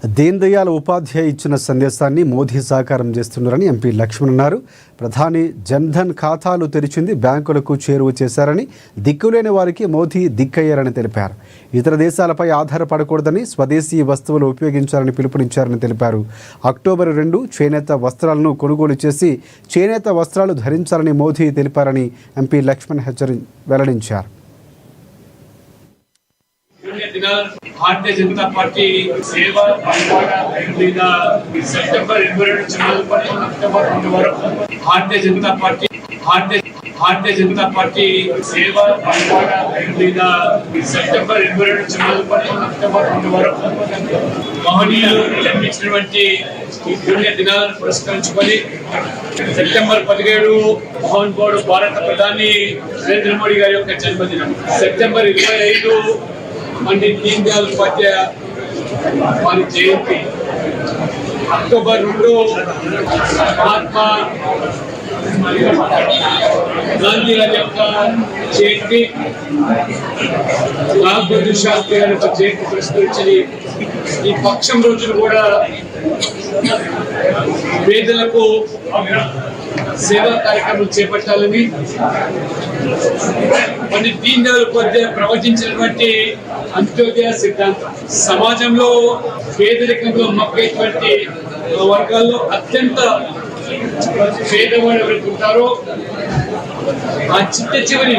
దీన్ దయాళ్ ఉపాధ్యాయ ఇచ్చిన సందేశాన్ని మోదీ సాకారం చేస్తున్నారని ఎంపీ లక్ష్మణ్ అన్నారు. ప్రధాని జన్ధన్ ఖాతాలు తెరిచింది బ్యాంకులకు చేరువ చేశారని, దిక్కులేని వారికి మోదీ దిక్కయ్యారని తెలిపారు. ఇతర దేశాలపై ఆధారపడకూడదని, స్వదేశీ వస్తువులు ఉపయోగించాలని పిలుపునిచ్చారని తెలిపారు. అక్టోబర్ 2 చేనేత వస్త్రాలను కొనుగోలు చేసి చేనేత వస్త్రాలు ధరించాలని మోదీ తెలిపారని ఎంపీ లక్ష్మణ్ వెల్లడించారు. भारतीय जनता पार्टी सेवा September 22 October 2 वరకు Bharatiya Janata party सेवा सेप्टेंबर 22 अक्टोबर 2 వరకు మహనీయులు జన్మించినటువంటి ఈ పుణ్య దినాలను పురస్కరించుకొని సెప్టెంబర్ 17 మహానుభావుడు భారత ప్రధాని నరేంద్ర మోడీ గారి యొక్క జన్మదినం. సెప్టెంబర్ 25 पंडित दीनदयाल उपाध्याय वारी जयंती. अक्टोबर 2 महात्मा गांधी गारी जयंती. लाल बहादुर शास्त्री गारी जयंती पुरस्कరించుకొని ఈ పక్షం రోజులు కూడా పేదలకు సేవా కార్యక్రమాలు చేపట్టాలని పండిట్ దీన్ దయాళ్ ఉపాధ్యాయ ప్రవచించినటువంటి అంత్యోదయ సిద్ధాంతం సమాజంలో పేదరికంలో మగ్గేటువంటి వర్గాల్లో అత్యంత పేదవాళ్ళు ఎవరైతే ఉంటారో ఆ చిట్ట చివరి